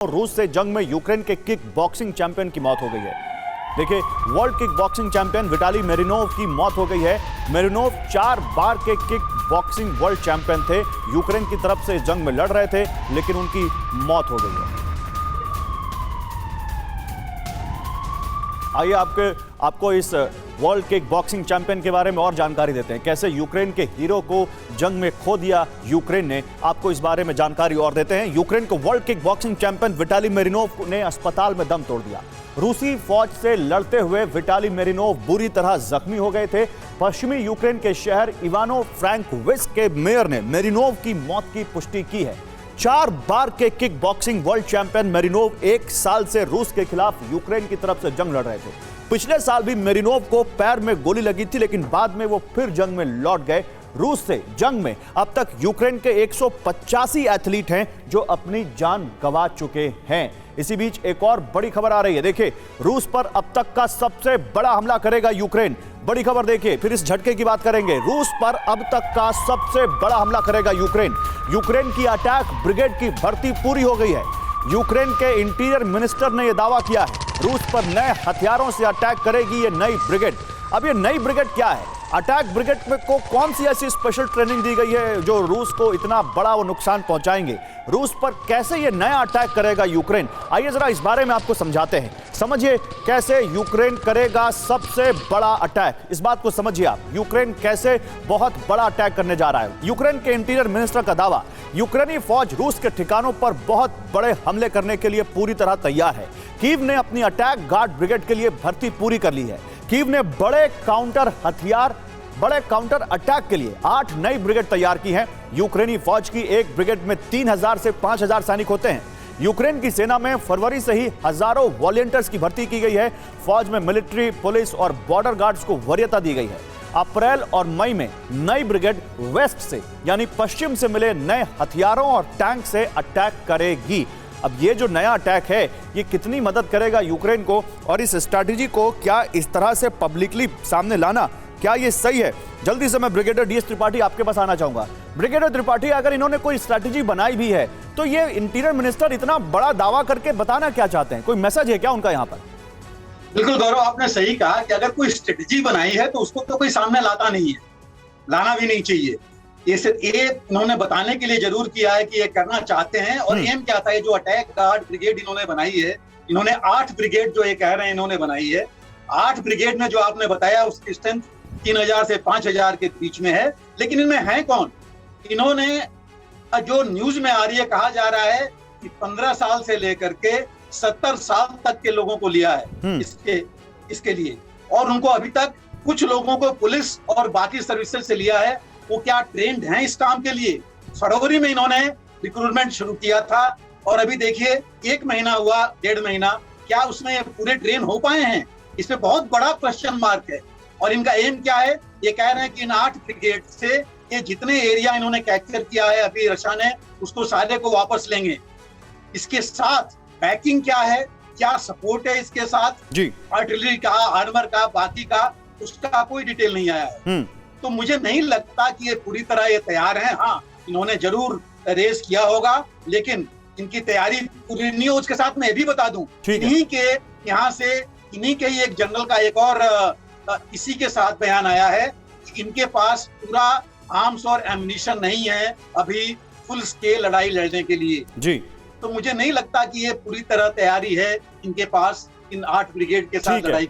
रूस से जंग में यूक्रेन के किक बॉक्सिंग चैंपियन की मौत हो गई है। देखिए, world kick boxing champion Vitaly Marinov की मौत हो गई है। मेरिनोव 4 बार के किक बॉक्सिंग वर्ल्ड चैंपियन थे। यूक्रेन की तरफ से इस जंग में लड़ रहे थे, लेकिन उनकी मौत हो गई है। आइए आपको इस वर्ल्ड किक बॉक्सिंग चैंपियन के बारे में और जानकारी देते हैं। कैसे यूक्रेन के हीरो को जंग में खो दिया यूक्रेन ने, आपको इस बारे में जानकारी और देते हैं। यूक्रेन को world kick boxing champion Vitaly Marinov ने अस्पताल में दम तोड़ दिया। रूसी फौज से लड़ते हुए विटाली मेरिनोव बुरी तरह जख्मी हो गए थे। पश्चिमी यूक्रेन के शहर इवानो फ्रैंकोविस्क के मेयर ने मेरिनोव की मौत की पुष्टि की है। 4 बार के किक बॉक्सिंग वर्ल्ड चैंपियन मेरिनोव 1 साल से रूस के खिलाफ यूक्रेन की तरफ से जंग लड़ रहे थे। पिछले साल भी मेरिनोव को पैर में गोली लगी थी, लेकिन बाद में वो फिर जंग में लौट गए। रूस से जंग में अब तक यूक्रेन के 185 एथलीट हैं जो अपनी जान गंवा चुके हैं। इसी बीच एक और बड़ी खबर आ रही है। देखिए, रूस पर अब तक का सबसे बड़ा हमला करेगा यूक्रेन। बड़ी खबर देखिए, फिर इस झटके की बात करेंगे। रूस पर अब तक का सबसे बड़ा हमला करेगा यूक्रेन। यूक्रेन की अटैक ब्रिगेड की भर्ती पूरी हो गई है। यूक्रेन के इंटीरियर मिनिस्टर ने यह दावा किया है, रूस पर नए हथियारों से अटैक करेगी ये नई ब्रिगेड। अब ये नई ब्रिगेड क्या है? अटैक ब्रिगेड में को कौन सी ऐसी स्पेशल ट्रेनिंग दी गई है जो रूस को इतना बड़ा वो नुकसान पहुंचाएंगे? रूस पर कैसे ये नया अटैक करेगा यूक्रेन? आइए जरा इस बारे में आपको समझाते हैं। समझिए कैसे यूक्रेन करेगा सबसे बड़ा अटैक। इस बात को समझिए आप, यूक्रेन कैसे बहुत बड़ा अटैक करने जा रहा है। यूक्रेन के इंटीरियर मिनिस्टर का दावा, यूक्रेनी फौज रूस के ठिकानों पर बहुत बड़े हमले करने के लिए पूरी तरह तैयार है। कीव ने अपनी अटैक गार्ड ब्रिगेड के लिए भर्ती पूरी कर ली है। कीव ने बड़े काउंटर अटैक के लिए 8 नई ब्रिगेड तैयार की हैं। यूक्रेनी फौज की एक ब्रिगेड में 3000 से 5000 सैनिक होते हैं। यूक्रेन की सेना में फरवरी से ही हजारों वॉलंटियर्स की भर्ती की गई है। फौज में मिलिट्री, पुलिस और बॉर्डर गार्ड्स को वरीयता दी गई है। अप्रैल और मई में नई ब्रिगेड वेस्ट से यानी पश्चिम से मिले नए हथियारों और टैंक से अटैक करेगी। अब ये जो नया अटैक है, ये कितनी मदद करेगा यूक्रेन को, और इस स्ट्रैटेजी को क्या इस तरह से पब्लिकली सामने लाना, क्या ये सही है? जल्दी से मैं ब्रिगेडियर डीएस त्रिपाठी आपके पास आना चाहूंगा। ब्रिगेडियर त्रिपाठी, अगर इन्होंने कोई स्ट्रैटेजी बनाई भी है तो ये इंटीरियर मिनिस्टर इतना बड़ा दावा करके बताना क्या चाहते हैं? कोई मैसेज है क्या उनका यहाँ पर? बिल्कुल गौरव, आपने सही कहा कि अगर कोई स्ट्रेटजी बनाई है तो उसको तो कोई सामने लाता नहीं है, लाना भी नहीं चाहिए। ये सिर्फ इन्होंने बताने के लिए जरूर किया है कि ये करना चाहते हैं। और एम क्या था, ये जो अटैक गार्ड ब्रिगेड इन्होंने बनाई है, इन्होंने 8 ब्रिगेड जो ये कह रहे हैं इन्होंने बनाई है। 8 ब्रिगेड में जो आपने बताया उसकी स्ट्रेंथ 3000 से 5000 के बीच में है। लेकिन इनमें है कौन? इन्होंने जो न्यूज में आ रही है, कहा जा रहा है कि 15 साल से लेकर के 70 साल तक के लोगों को लिया है इसके लिए। और उनको अभी तक कुछ लोगों को पुलिस और बाकी सर्विसेज से लिया है। वो क्या ट्रेंड हैं इस काम के लिए? फरवरी में इन्होंने रिक्रूटमेंट शुरू किया था और अभी देखिए 1 महीना हुआ, 1.5 महीना, क्या उसमें पूरे ट्रेन हो पाए हैं? इसमें बहुत बड़ा क्वेश्चन मार्क है। और इनका एम क्या है? ये कह रहे हैं कि इन 8 ब्रिगेड से ये जितने एरिया इन्होंने कैप्चर किया है अभी रशिया ने, उसको सारे को वापस लेंगे। इसके साथ पैकिंग क्या है, क्या सपोर्ट है इसके साथ जी, आर्टिलरी का, आर्मर का, बाकी का, उसका कोई डिटेल नहीं आया है। तो मुझे नहीं लगता कि ये पूरी तरह ये तैयार हैं। हाँ, इन्होंने जरूर रेस किया होगा, लेकिन इनकी तैयारी पूरी नहीं हो। उसके साथ मैं ये भी बता दूं, इन्हीं के यहाँ से इन्हीं के ही एक जनरल का एक और इसी के साथ बयान आया है कि इनके पास पूरा आर्म्स और एम्युनिशन नहीं है अभी फुल स्केल लड़ाई लड़ने के लिए जी। तो मुझे नहीं लगता कि ये पूरी तरह तैयारी है इनके पास इन 8 ब्रिगेड के साथ लड़ाई